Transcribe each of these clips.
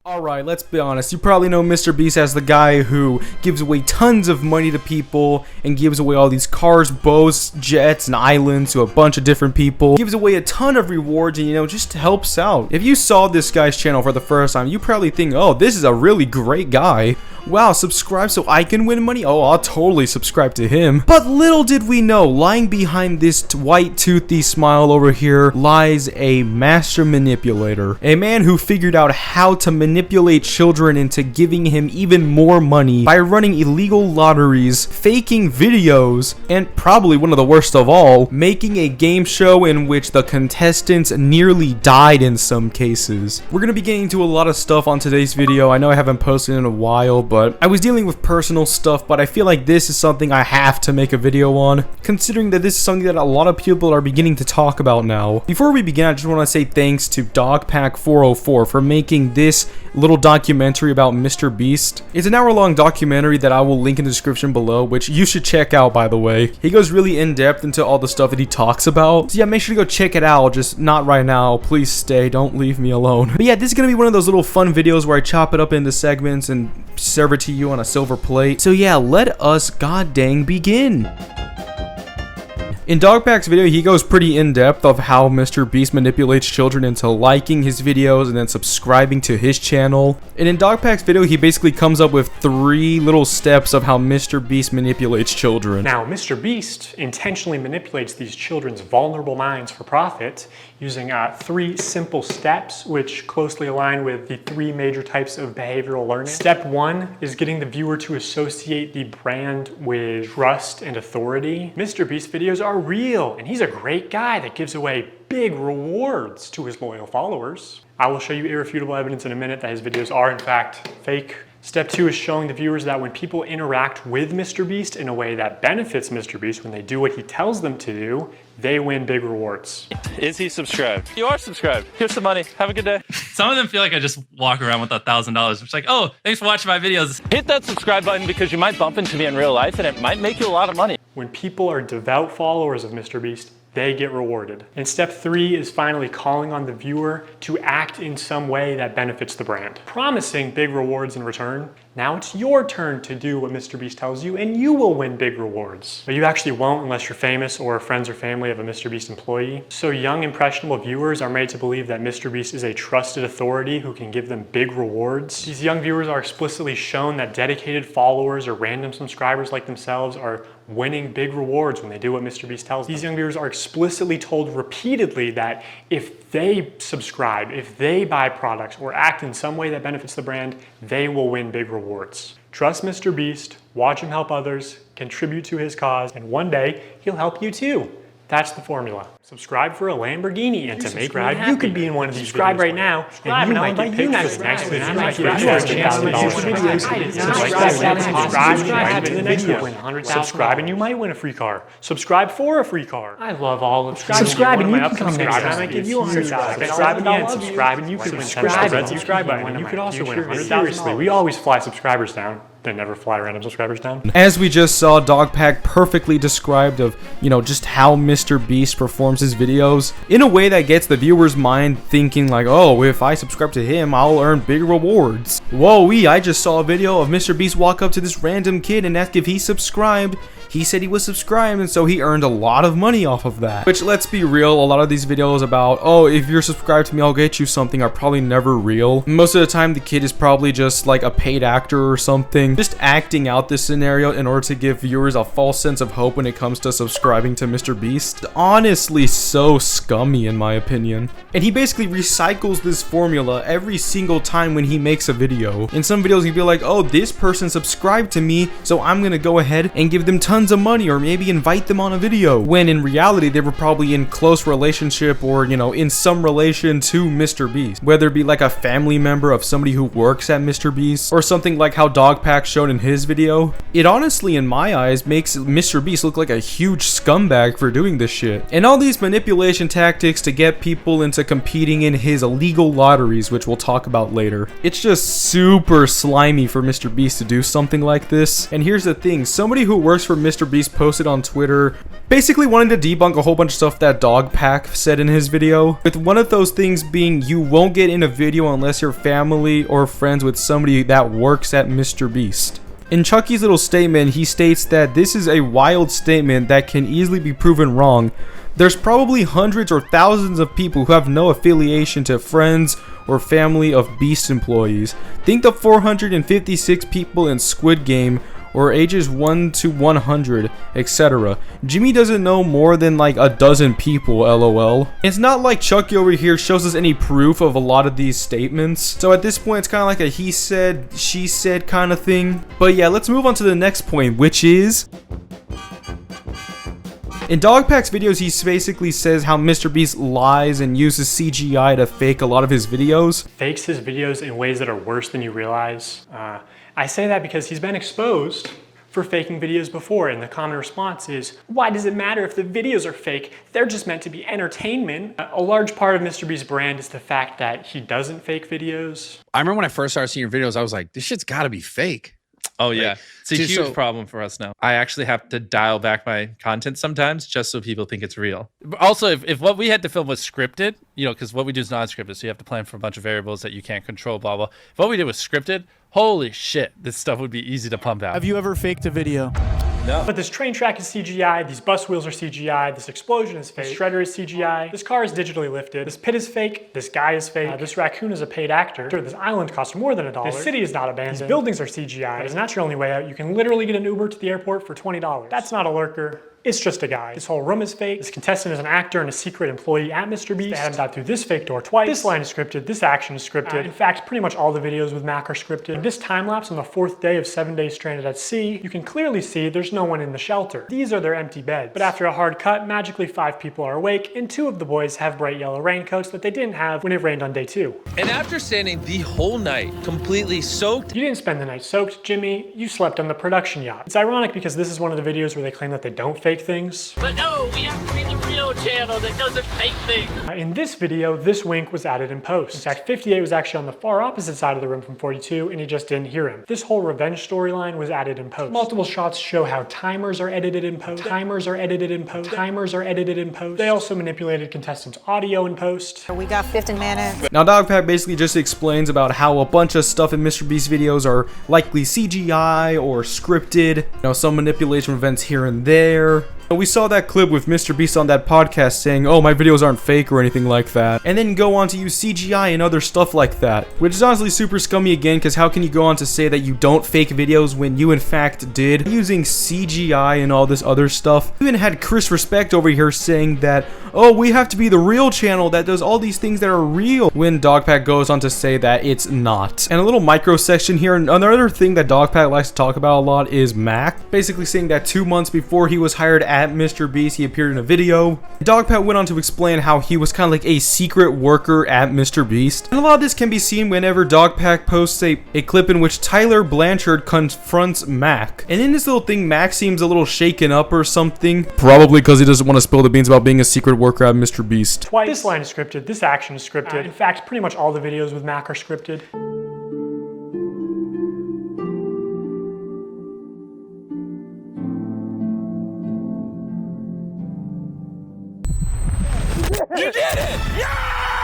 Alright, let's be honest. You probably know MrBeast as the guy who gives away tons of money to people and gives away all these cars, boats, jets, and islands to a bunch of different people. Gives away a ton of rewards and, just helps out. If you saw this guy's channel for the first time, you probably think, oh, this is a really great guy. Wow, subscribe so I can win money? Oh, I'll totally subscribe to him. But little did we know, lying behind this white toothy smile over here lies a master manipulator. A man who figured out how to manipulate children into giving him even more money by running illegal lotteries, faking videos, and probably one of the worst of all, making a game show in which the contestants nearly died in some cases. We're gonna be getting into a lot of stuff on today's video. I know I haven't posted in a while, but I was dealing with personal stuff, but I feel like this is something I have to make a video on, considering that this is something that a lot of people are beginning to talk about now. Before we begin, I just want to say thanks to Dogpack404 for making this little documentary about MrBeast. It's an hour-long documentary that I will link in the description below, which you should check out, by the way. He goes really in-depth into all the stuff that he talks about. So yeah, make sure to go check it out, just not right now. Please stay, don't leave me alone. But yeah, this is gonna be one of those little fun videos where I chop it up into segments and serve it to you on a silver plate. So yeah, let us god dang begin. In Dogpack's video, he goes pretty in-depth of how MrBeast manipulates children into liking his videos and then subscribing to his channel. And in Dogpack's video, he basically comes up with 3 little steps of how MrBeast manipulates children. Now, MrBeast intentionally manipulates these children's vulnerable minds for profit using 3 simple steps, which closely align with the 3 major types of behavioral learning. Step 1 is getting the viewer to associate the brand with trust and authority. MrBeast videos are real, and he's a great guy that gives away big rewards to his loyal followers. I will show you irrefutable evidence in a minute that his videos are in fact fake. Step 2 is showing the viewers that when people interact with MrBeast in a way that benefits MrBeast, when they do what he tells them to do, they win big rewards. Is he subscribed? You are subscribed. Here's some money. Have a good day. Some of them feel like I just walk around with $1,000. It's like, oh, thanks for watching my videos. Hit that subscribe button because you might bump into me in real life and it might make you a lot of money. When people are devout followers of MrBeast, they get rewarded. And step 3 is finally calling on the viewer to act in some way that benefits the brand, promising big rewards in return. Now it's your turn to do what MrBeast tells you and you will win big rewards. But you actually won't unless you're famous or friends or family of a MrBeast employee. So young impressionable viewers are made to believe that MrBeast is a trusted authority who can give them big rewards. These young viewers are explicitly shown that dedicated followers or random subscribers like themselves are winning big rewards when they do what MrBeast tells them. These young viewers are explicitly told repeatedly that if they subscribe, if they buy products or act in some way that benefits the brand, they will win big rewards. Trust MrBeast, watch him help others, contribute to his cause, and one day he'll help you too. That's the formula. Subscribe for a Lamborghini, and to make me happy, you could be in one of these videos right now, and you might get pictures next to it. You might get $100,000. Subscribe and you might win a free car. Subscribe for a free car. I love all of subscribe and you can come next time. I might give you $100,000. Subscribe again. Subscribe and you could win $10,000. Subscribe button. You could also win $100,000. Seriously, we always fly subscribers down. They never fly random subscribers down. As we just saw, Dogpack perfectly described of, just how MrBeast performs his videos in a way that gets the viewer's mind thinking like, oh, if I subscribe to him, I'll earn big rewards. Whoa-wee, I just saw a video of MrBeast walk up to this random kid and ask if he subscribed. He said he was subscribed, and so he earned a lot of money off of that. Which, let's be real, a lot of these videos about, oh, if you're subscribed to me, I'll get you something, are probably never real. Most of the time, the kid is probably just like a paid actor or something, just acting out this scenario in order to give viewers a false sense of hope when it comes to subscribing to MrBeast. Honestly, so scummy in my opinion. And he basically recycles this formula every single time when he makes a video. In some videos, he'd be like, oh, this person subscribed to me, so I'm gonna go ahead and give them tons of money or maybe invite them on a video, when in reality they were probably in close relationship or in some relation to MrBeast, whether it be like a family member of somebody who works at MrBeast, or something like how Dogpack Dogpack shown in his video, it honestly, in my eyes, makes MrBeast look like a huge scumbag for doing this shit. And all these manipulation tactics to get people into competing in his illegal lotteries, which we'll talk about later. It's just super slimy for MrBeast to do something like this. And here's the thing, somebody who works for MrBeast posted on Twitter basically wanting to debunk a whole bunch of stuff that Dogpack said in his video, with one of those things being you won't get in a video unless you're family or friends with somebody that works at MrBeast. In Chucky's little statement, he states that this is a wild statement that can easily be proven wrong. There's probably hundreds or thousands of people who have no affiliation to friends or family of Beast employees. Think the 456 people in Squid Game, or ages 1 to 100, etc. Jimmy doesn't know more than like a dozen people, lol. It's not like Chucky over here shows us any proof of a lot of these statements, so at this point it's kind of like a he said, she said kind of thing. But yeah, let's move on to the next point, which is... in Dogpack's videos, he basically says how MrBeast lies and uses CGI to fake a lot of his videos. Fakes his videos in ways that are worse than you realize. I say that because he's been exposed for faking videos before, and the common response is, why does it matter if the videos are fake? They're just meant to be entertainment. A large part of MrBeast's brand is the fact that he doesn't fake videos. I remember when I first started seeing your videos, I was like, this shit's gotta be fake. Oh yeah, Like, it's a huge problem for us now. I actually have to dial back my content sometimes just so people think it's real. But also, if what we had to film was scripted, you know, because what we do is non-scripted, so you have to plan for a bunch of variables that you can't control, blah, blah. If what we did was scripted, holy shit, this stuff would be easy to pump out. Have you ever faked a video? No. But this train track is CGI, these bus wheels are CGI, this explosion is fake, this shredder is CGI, this car is digitally lifted, this pit is fake, this guy is fake, this raccoon is a paid actor, this island cost more than $1, this city is not abandoned, these buildings are CGI, but it's not your only way out. You can literally get an Uber to the airport for $20. That's not a lurker. It's just a guy. This whole room is fake. This contestant is an actor and a secret employee at MrBeast. They had him dive through this fake door twice. This line is scripted. This action is scripted. In fact, pretty much all the videos with Mac are scripted. In this time lapse on the 4th day of 7 days stranded at sea, you can clearly see there's no one in the shelter. These are their empty beds. But after a hard cut, magically 5 people are awake, and 2 of the boys have bright yellow raincoats that they didn't have when it rained on day 2. And after standing the whole night completely soaked, You didn't spend the night soaked, Jimmy. You slept on the production yacht. It's ironic because this is one of the videos where they claim that they don't fake things. But no, we have to be the real channel that doesn't fake things. In this video, this wink was added in post. In fact, 58 was actually on the far opposite side of the room from 42, and he just didn't hear him. This whole revenge storyline was added in post. Multiple shots show how timers are edited in post. Timers are edited in post. Timers are edited in post. They also manipulated contestants' audio in post. We got 15 minutes. Now Dogpack basically just explains about how a bunch of stuff in MrBeast videos are likely CGI or scripted, you know, some manipulation events here and there. We saw that clip with MrBeast on that podcast saying, oh, my videos aren't fake or anything like that, and then go on to use CGI and other stuff like that, which is honestly super scummy again, because how can you go on to say that you don't fake videos when you in fact did, using CGI and all this other stuff? We even had Chris Respect over here saying that, oh, we have to be the real channel that does all these things that are real, when Dogpack goes on to say that it's not. And a little micro section here, another thing that Dogpack likes to talk about a lot is Mac, basically saying that 2 months before he was hired at MrBeast, he appeared in a video. Dogpack went on to explain how he was kind of like a secret worker at MrBeast. And a lot of this can be seen whenever Dogpack posts a clip in which Tyler Blanchard confronts Mac. And in this little thing, Mac seems a little shaken up or something. Probably because he doesn't want to spill the beans about being a secret worker at MrBeast. Twice. This line is scripted. This action is scripted. In fact, pretty much all the videos with Mac are scripted.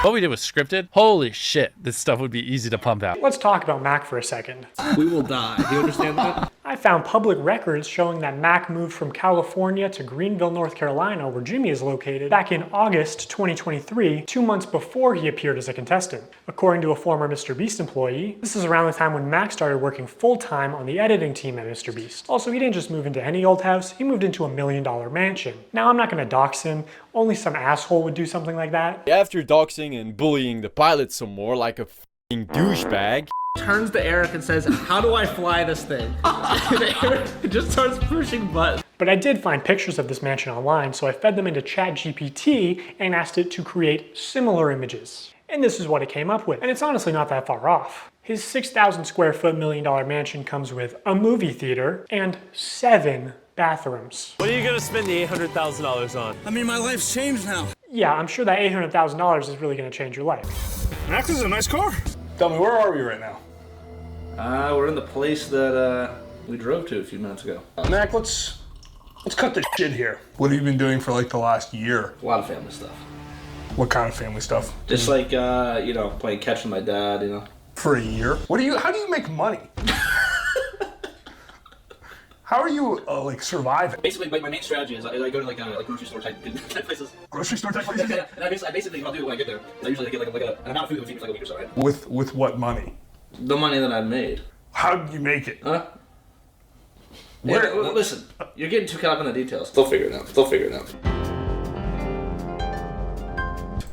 What we did was scripted. Holy shit, this stuff would be easy to pump out. Let's talk about Mac for a second. We will die. Do you understand that? I found public records showing that Mac moved from California to Greenville, North Carolina, where Jimmy is located, back in August 2023, 2 months before he appeared as a contestant. According to a former MrBeast employee, this is around the time when Mac started working full-time on the editing team at MrBeast. Also, he didn't just move into any old house, he moved into $1 million mansion. Now, I'm not gonna dox him, only some asshole would do something like that. After doxing and bullying the pilot some more like a f***ing douchebag, Turns to Eric and says, how do I fly this thing? And Eric just starts pushing buttons. But I did find pictures of this mansion online, so I fed them into ChatGPT and asked it to create similar images. And this is what it came up with. And it's honestly not that far off. His 6,000 square foot $1 million mansion comes with a movie theater and 7 bathrooms. What are you gonna spend the $800,000 on? I mean, my life's changed now. Yeah, I'm sure that $800,000 is really gonna change your life. Max is a nice car. Tell me, where are we right now? We're in the place that we drove to a few minutes ago. Mac, let's cut the shit here. What have you been doing for like the last year? A lot of family stuff. What kind of family stuff? Just like, you know, playing catch with my dad, you know. For a year? How do you make money? How are you, like, surviving? Basically, my main strategy is I go to, like grocery store type places. Grocery store type places? Yeah, and I basically, what I'll do when I get there, I usually get, like an amount of food that feeds me for like a week or so, right? With what money? The money that I've made. How did you make it? Huh? Yeah, listen, you're getting too caught up in the details. They'll figure it out.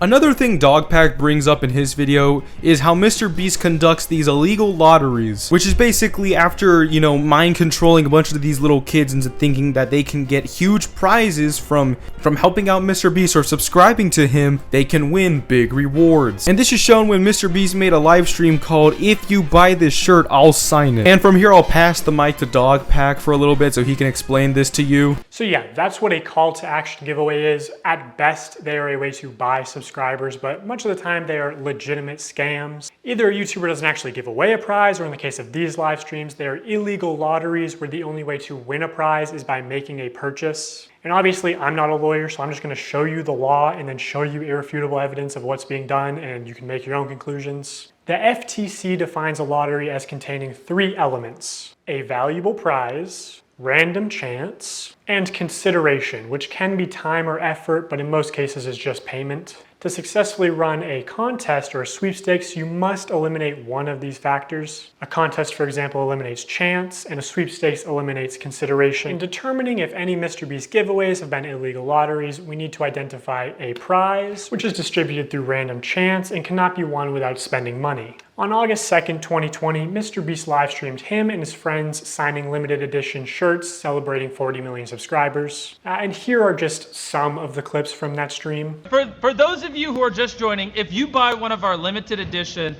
Another thing Dogpack brings up in his video is how MrBeast conducts these illegal lotteries, which is basically after, you know, mind controlling a bunch of these little kids into thinking that they can get huge prizes from helping out MrBeast or subscribing to him, they can win big rewards. And this is shown when MrBeast made a live stream called "If You Buy This Shirt, I'll Sign It." And from here I'll pass the mic to Dogpack for a little bit so he can explain this to you. So yeah, that's what a call to action giveaway is. At best, they are a way to buy subscribers, but much of the time they are legitimate scams. Either a YouTuber doesn't actually give away a prize, or in the case of these live streams, they are illegal lotteries where the only way to win a prize is by making a purchase. And obviously I'm not a lawyer, so I'm just gonna show you the law and then show you irrefutable evidence of what's being done, and you can make your own conclusions. The FTC defines a lottery as containing 3 elements: a valuable prize, random chance, and consideration, which can be time or effort, but in most cases is just payment. To successfully run a contest or a sweepstakes, you must eliminate one of these factors. A contest, for example, eliminates chance, and a sweepstakes eliminates consideration. In determining if any MrBeast giveaways have been illegal lotteries, we need to identify a prize, which is distributed through random chance and cannot be won without spending money. On August 2nd, 2020, MrBeast live streamed him and his friends signing limited edition shirts celebrating 40 million subscribers. And here are just some of the clips from that stream. For those of you who are just joining, if you buy one of our limited edition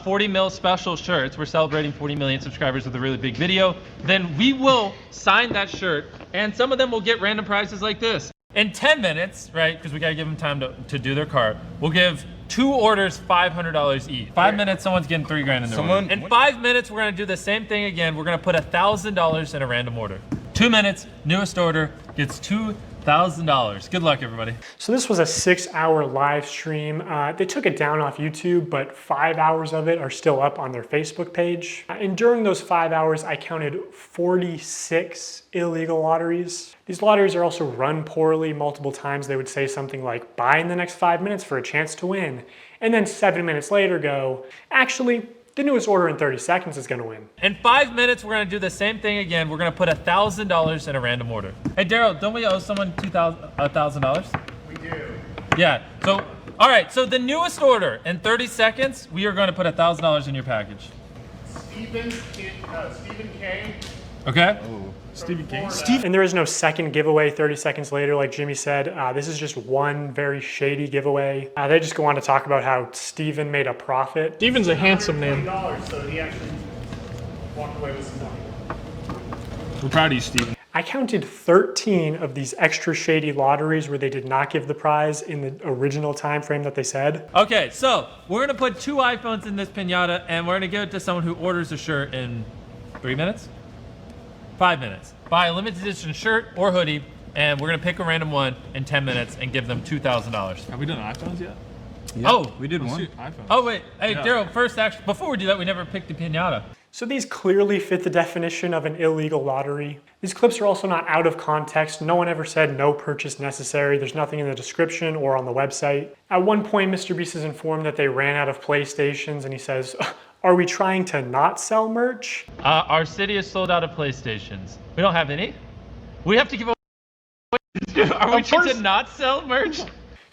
40 mil special shirts, we're celebrating 40 million subscribers with a really big video, then we will sign that shirt, and some of them will get random prizes like this. In 10 minutes, right, because we gotta give them time to do their cart, we'll give 2 orders $500 each. 5 minutes, someone's getting $3 grand in their order. In 5 minutes, we're gonna do the same thing again. We're gonna put $1,000 in a random order. 2 minutes, newest order gets $2,000. Good luck, everybody. So this was a 6-hour live stream. They took it down off YouTube, but 5 hours of it are still up on their Facebook page. And during those 5 hours, I counted 46 illegal lotteries. These lotteries are also run poorly. Multiple times they would say something like, buy in the next 5 minutes for a chance to win. And then 7 minutes later go, actually, the newest order in 30 seconds is gonna win. In 5 minutes, we're gonna do the same thing again. We're gonna put $1,000 in a random order. Hey, Daryl, don't we owe someone $1,000? We do. Yeah, so, all right, so the newest order, in 30 seconds, we are gonna put $1,000 in your package. Stephen K. Okay? Stephen King. And there is no second giveaway 30 seconds later, like Jimmy said. This is just one very shady giveaway. They just go on to talk about how Steven made a profit. Steven's a handsome name. So he actually walked away with some money. We're proud of you, Steven. I counted 13 of these extra shady lotteries where they did not give the prize in the original time frame that they said. Okay, so we're gonna put 2 iPhones in this piñata, and we're gonna give it to someone who orders a shirt in 3 minutes? 5 minutes. Buy a limited edition shirt or hoodie, and we're gonna pick a random one in 10 minutes and give them $2,000. Have we done iPhones yet? Yeah, oh, we did one. iPhones. Oh wait, hey yeah. Daryl, first actually, before we do that, we never picked the piñata. So these clearly fit the definition of an illegal lottery. These clips are also not out of context. No one ever said no purchase necessary. There's nothing in the description or on the website. At one point, MrBeast is informed that they ran out of PlayStations, and he says, are we trying to not sell merch? Our city is sold out of PlayStations. We don't have any. We have to give away. Are we trying to not sell merch?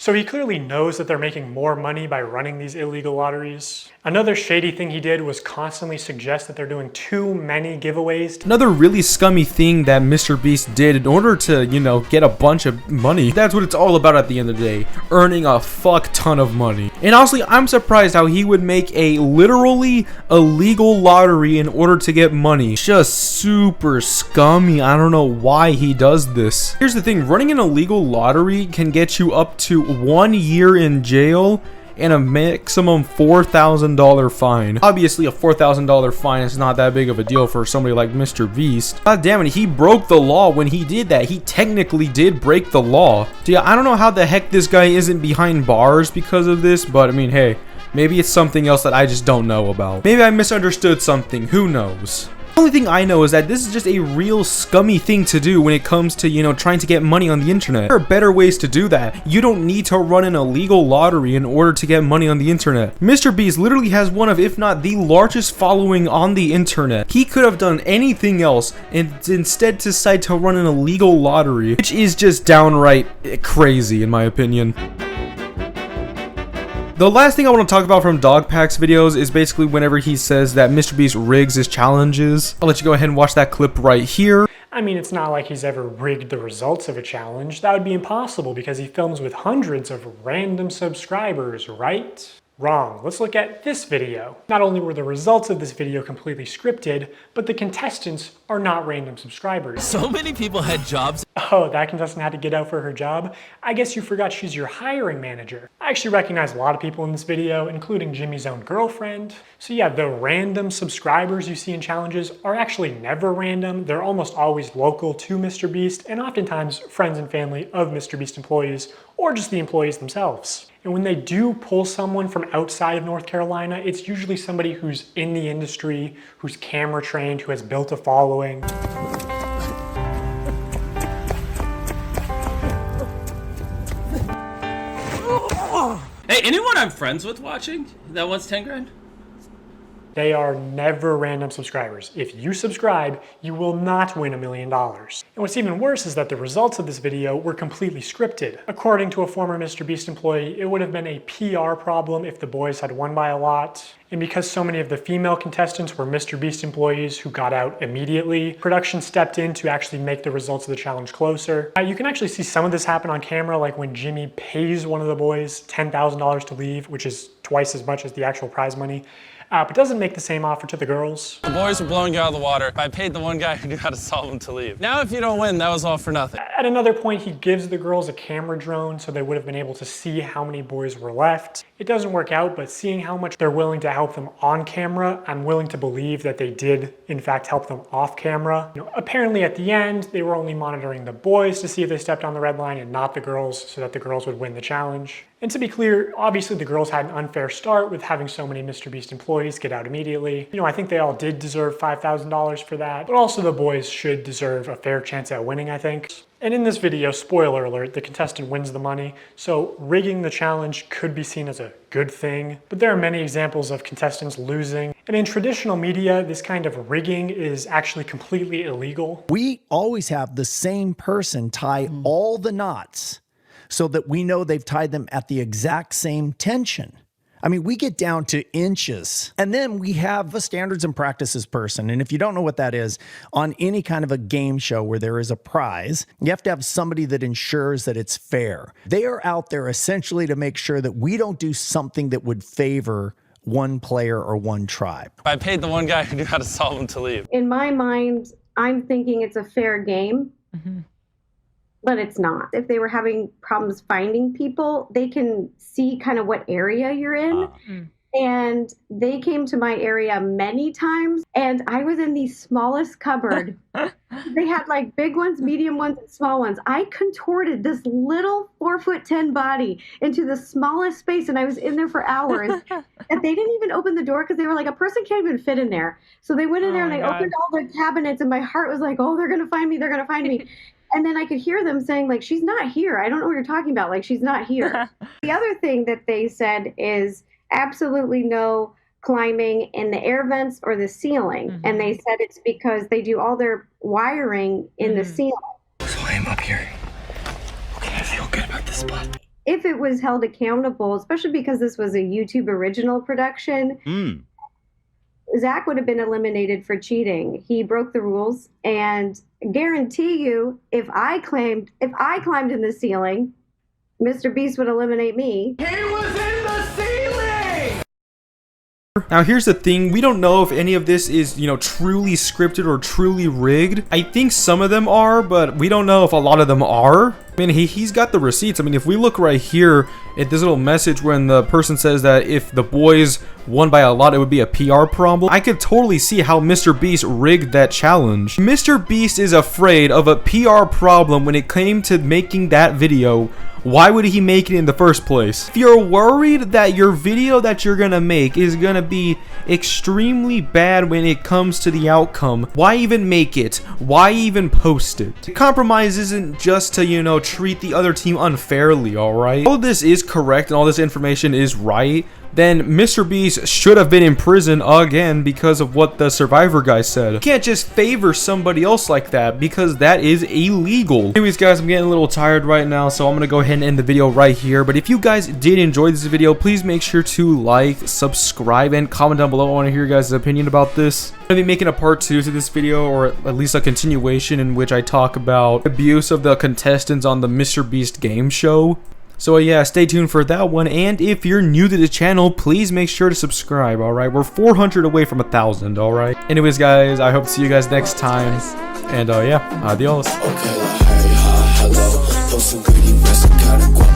So he clearly knows that they're making more money by running these illegal lotteries. Another shady thing he did was constantly suggest that they're doing too many giveaways. Another really scummy thing that MrBeast did in order to, you know, get a bunch of money. That's what it's all about at the end of the day. Earning a fuck ton of money. And honestly, I'm surprised how he would make a literally illegal lottery in order to get money. Just super scummy. I don't know why he does this. Here's the thing, running an illegal lottery can get you up to 1 year in jail and a maximum $4,000 fine. Obviously, a $4,000 fine is not that big of a deal for somebody like MrBeast. God damn it, he broke the law when he did that. He technically did break the law. So yeah, I don't know how the heck this guy isn't behind bars because of this, but I mean, hey, maybe it's something else that I just don't know about. Maybe I misunderstood something, who knows? The only thing I know is that this is just a real scummy thing to do when it comes to, you know, trying to get money on the internet. There are better ways to do that. You don't need to run an illegal lottery in order to get money on the internet. MrBeast literally has one of, if not the largest following on the internet. He could have done anything else and instead decide to run an illegal lottery, which is just downright crazy in my opinion. The last thing I want to talk about from Dogpack's videos is basically whenever he says that MrBeast rigs his challenges. I'll let you go ahead and watch that clip right here. I mean, it's not like he's ever rigged the results of a challenge. That would be impossible because he films with hundreds of random subscribers, right? Wrong. Let's look at this video. Not only were the results of this video completely scripted, but the contestants are not random subscribers. So many people had jobs. Oh, that contestant had to get out for her job? I guess you forgot she's your hiring manager. I actually recognize a lot of people in this video, including Jimmy's own girlfriend. So yeah, the random subscribers you see in challenges are actually never random. They're almost always local to MrBeast and oftentimes friends and family of MrBeast employees or just the employees themselves. And when they do pull someone from outside of North Carolina, it's usually somebody who's in the industry, who's camera trained, who has built a following. Hey, anyone I'm friends with watching that wants 10 grand? They are never random subscribers. If you subscribe, you will not win $1 million. And what's even worse is that the results of this video were completely scripted. According to a former MrBeast employee, it would have been a PR problem if the boys had won by a lot. And because so many of the female contestants were MrBeast employees who got out immediately, production stepped in to actually make the results of the challenge closer. You can actually see some of this happen on camera, like when Jimmy pays one of the boys $10,000 to leave, which is twice as much as the actual prize money. But doesn't make the same offer to the girls. The boys were blowing you out of the water. I paid the one guy who knew how to solve them to leave. Now if you don't win, that was all for nothing. At another point, he gives the girls a camera drone so they would have been able to see how many boys were left. It doesn't work out, but seeing how much they're willing to help them on camera, I'm willing to believe that they did, in fact, help them off camera. You know, apparently at the end, they were only monitoring the boys to see if they stepped on the red line and not the girls, so that the girls would win the challenge. And to be clear, obviously the girls had an unfair start with having so many MrBeast employees get out immediately. You know, I think they all did deserve $5,000 for that, but also the boys should deserve a fair chance at winning, I think. And in this video, spoiler alert, the contestant wins the money, so rigging the challenge could be seen as a good thing, but there are many examples of contestants losing. And in traditional media, this kind of rigging is actually completely illegal. We always have the same person tie all the knots so that we know they've tied them at the exact same tension. I mean, we get down to inches. And then we have a standards and practices person. And if you don't know what that is, on any kind of a game show where there is a prize, you have to have somebody that ensures that it's fair. They are out there essentially to make sure that we don't do something that would favor one player or one tribe. I paid the one guy who knew how to solve them to leave. In my mind, I'm thinking it's a fair game. But it's not. If they were having problems finding people, they can see kind of what area you're in. And they came to my area many times, and I was in the smallest cupboard. They had like big ones, medium ones, and small ones. I contorted this little 4'10" body into the smallest space, and I was in there for hours. And they didn't even open the door because they were like, a person can't even fit in there. So they went in there and they opened all the cabinets, and my heart was like, oh, they're gonna find me, they're gonna find me. And then I could hear them saying, like, she's not here. I don't know what you're talking about. Like, she's not here. The other thing that they said is absolutely no climbing in the air vents or the ceiling. And they said it's because they do all their wiring in the ceiling. So I am up here. Okay, I feel good about this spot. if it was held accountable, especially because this was a YouTube original production, Zach would have been eliminated for cheating. He broke the rules, and guarantee you, if I climbed in the ceiling, MrBeast would eliminate me. He was in the ceiling! Now here's the thing, we don't know if any of this is, you know, truly scripted or truly rigged. I think some of them are, but we don't know if a lot of them are. I mean, he's got the receipts. I mean, if we look right here at this little message when the person says that if the boys won by a lot, it would be a PR problem, I could totally see how MrBeast rigged that challenge. MrBeast is afraid of a PR problem when it came to making that video. Why would he make it in the first place? If you're worried that your video that you're gonna make is gonna be extremely bad when it comes to the outcome, why even make it? Why even post it? The compromise isn't just to, you know, treat the other team unfairly, alright? All of this is correct and all this information is right, then MrBeast should have been in prison again because of what the Survivor guy said. You can't just favor somebody else like that because that is illegal. Anyways guys, I'm getting a little tired right now, so I'm gonna go ahead and end the video right here. But if you guys did enjoy this video, please make sure to like, subscribe, and comment down below. I want to hear your guys' opinion about this. I'm gonna be making a part 2 to this video, or at least a continuation in which I talk about abuse of the contestants on the MrBeast game show. So yeah, stay tuned for that one, and if you're new to the channel, please make sure to subscribe, alright? We're 400 away from 1,000, alright? Anyways guys, I hope to see you guys next time, and yeah, adios. Okay, hello, post some good, you